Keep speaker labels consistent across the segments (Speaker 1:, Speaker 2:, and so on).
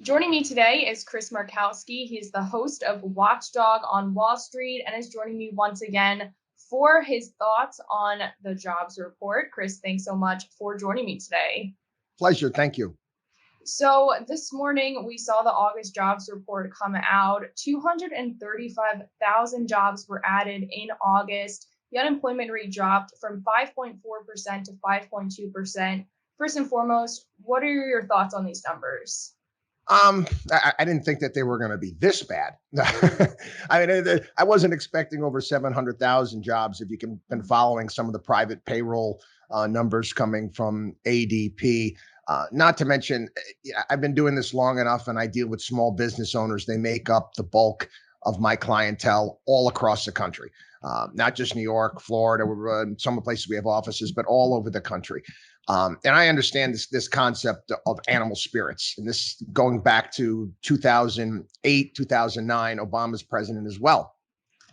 Speaker 1: Joining me today is Chris Markowski. He's the host of Watchdog on Wall Street and is joining me once again for his thoughts on the jobs report. Chris, thanks so much for joining me today.
Speaker 2: Pleasure. Thank you.
Speaker 1: So this morning, we saw the August jobs report come out. 235,000 jobs were added in August. The unemployment rate dropped from 5.4% to 5.2%. First and foremost, what are your thoughts on these numbers?
Speaker 2: I didn't think that they were going to be this bad. I mean, I wasn't expecting over 700,000 jobs. If you've been following some of the private payroll numbers coming from ADP, not to mention, I've been doing this long enough and I deal with small business owners. They make up the bulk of my clientele all across the country, not just New York, Florida, some places we have offices, but all over the country. And I understand this concept of animal spirits, and this going back to 2008, 2009, Obama's president as well.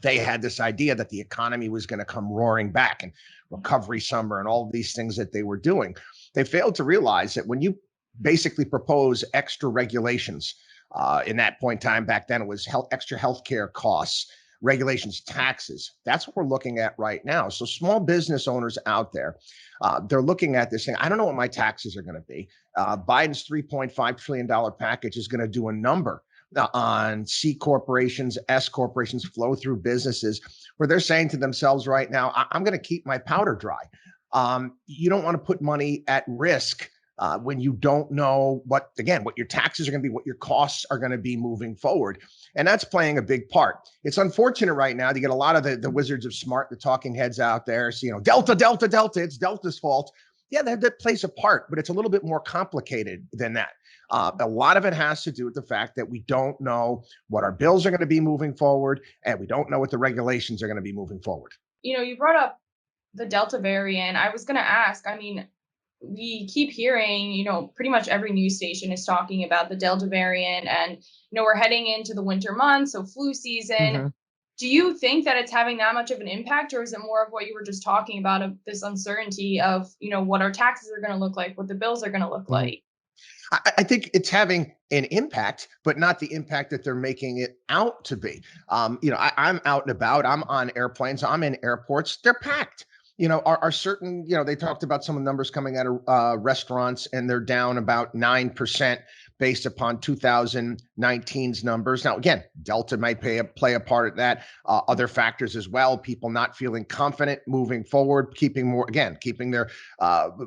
Speaker 2: They had this idea that the economy was going to come roaring back and recovery summer and all of these things that they were doing. They failed to realize that when you basically propose extra regulations, in that point in time back then, it was extra healthcare costs, regulations, taxes. That's what we're looking at right now. So small business owners out there, they're looking at this saying, I don't know what my taxes are going to be. Biden's $3.5 trillion package is going to do a number on C corporations, S corporations, flow through businesses, where they're saying to themselves right now, I'm going to keep my powder dry. You don't want to put money at risk when you don't know what your taxes are going to be, what your costs are going to be moving forward. And that's playing a big part. It's unfortunate right now to get a lot of the wizards of smart, the talking heads out there. So, Delta, Delta, Delta, it's Delta's fault. Yeah, that plays a part, but it's a little bit more complicated than that. A lot of it has to do with the fact that we don't know what our bills are going to be moving forward, and we don't know what the regulations are going to be moving forward.
Speaker 1: You brought up the Delta variant. I was going to ask, we keep hearing, pretty much every news station is talking about the Delta variant and, we're heading into the winter months, so flu season. Mm-hmm. Do you think that it's having that much of an impact, or is it more of what you were just talking about, of this uncertainty of, what our taxes are going to look like, what the bills are going to look like?
Speaker 2: I think it's having an impact, but not the impact that they're making it out to be. I'm out and about. I'm on airplanes. I'm in airports. They're packed. Are certain, they talked about some of the numbers coming out of restaurants, and they're down about 9% based upon 2019's numbers. Now, again, Delta might play a part of that. Other factors as well, people not feeling confident moving forward, keeping their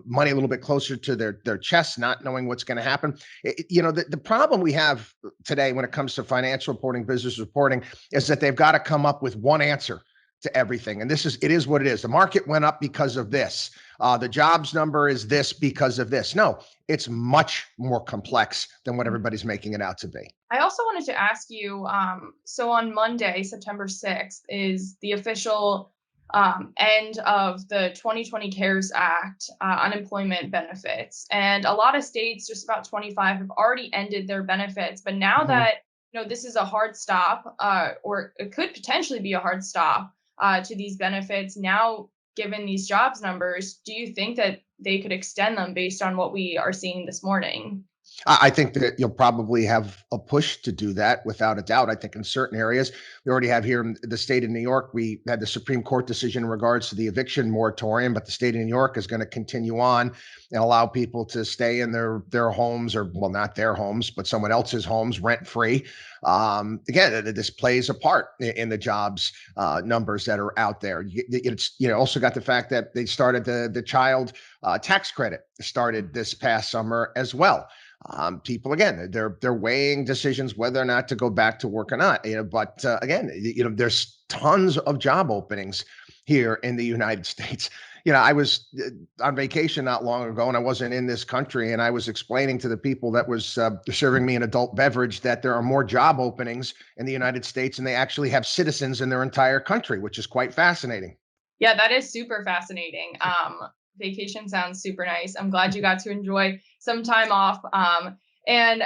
Speaker 2: money a little bit closer to their chests, not knowing what's going to happen. The problem we have today when it comes to financial reporting, business reporting, is that they've got to come up with one answer to everything. And it is what it is. The market went up because of this. The jobs number is this because of this. No, it's much more complex than what everybody's making it out to be.
Speaker 1: I also wanted to ask you, so on Monday, September 6th, is the official end of the 2020 CARES Act unemployment benefits. And a lot of states, just about 25, have already ended their benefits. But now that, this is a hard stop, or it could potentially be a hard stop, to these benefits. Now, given these jobs numbers, do you think that they could extend them based on what we are seeing this morning?
Speaker 2: I think that you'll probably have a push to do that without a doubt. I think in certain areas, we already have here in the state of New York, we had the Supreme Court decision in regards to the eviction moratorium, but the state of New York is going to continue on and allow people to stay in their homes, or, well, not their homes, but someone else's homes, rent free. Again, this plays a part in the jobs numbers that are out there. It's also got the fact that they started the child tax credit started this past summer as well. People, again, they're weighing decisions whether or not to go back to work or not. But again, there's tons of job openings here in the United States. I was on vacation not long ago, and I wasn't in this country, and I was explaining to the people that was serving me an adult beverage that there are more job openings in the United States than they actually have citizens in their entire country, which is quite fascinating.
Speaker 1: Yeah, that is super fascinating. Vacation sounds super nice. I'm glad you got to enjoy some time off. And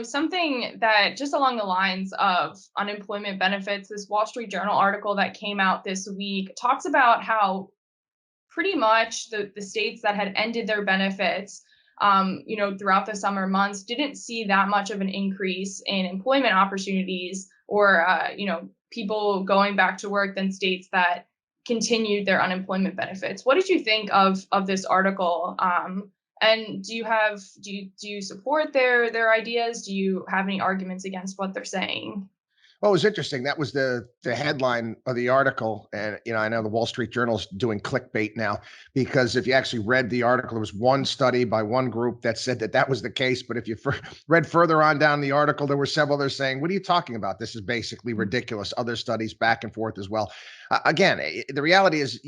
Speaker 1: something that just along the lines of unemployment benefits, this Wall Street Journal article that came out this week talks about how pretty much the states that had ended their benefits throughout the summer months, didn't see that much of an increase in employment opportunities or, people going back to work than states that continued their unemployment benefits. What did you think of this article? And do you support their ideas? Do you have any arguments against what they're saying?
Speaker 2: Well, it was interesting. That was the headline of the article, and I know the Wall Street Journal's doing clickbait now because if you actually read the article, there was one study by one group that said that that was the case. But if you read further on down the article, there were several others saying, "What are you talking about? This is basically ridiculous." Other studies back and forth as well. Again, the reality is,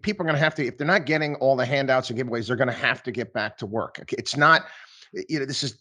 Speaker 2: people are going to have to, if they're not getting all the handouts and giveaways, they're going to have to get back to work. Okay, it's not this is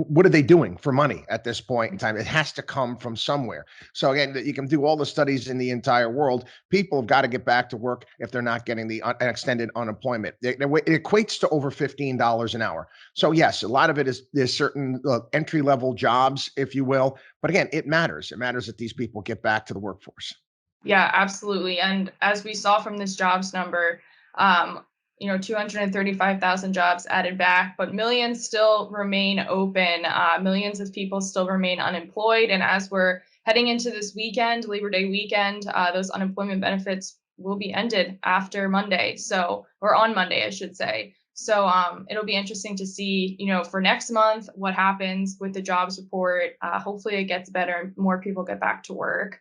Speaker 2: what are they doing for money at this point in time? It has to come from somewhere. So again, you can do all the studies in the entire world. People have got to get back to work if they're not getting the extended unemployment. It equates to over $15 an hour. So yes, a lot of it is there's certain entry level jobs, if you will. But again, it matters. It matters that these people get back to the workforce.
Speaker 1: Yeah, absolutely. And as we saw from this jobs number, um, 235,000 jobs added back, but millions still remain open. Millions of people still remain unemployed. And as we're heading into this weekend, Labor Day weekend, those unemployment benefits will be ended after Monday. So, or on Monday, I should say. So it'll be interesting to see, for next month, what happens with the jobs report. Hopefully it gets better and more people get back to work.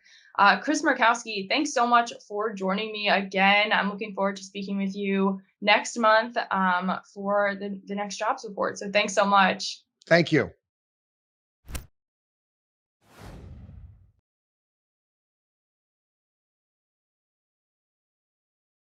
Speaker 1: Chris Markowski, thanks so much for joining me again. I'm looking forward to speaking with you next month for the next jobs report. So thanks so much.
Speaker 2: Thank you.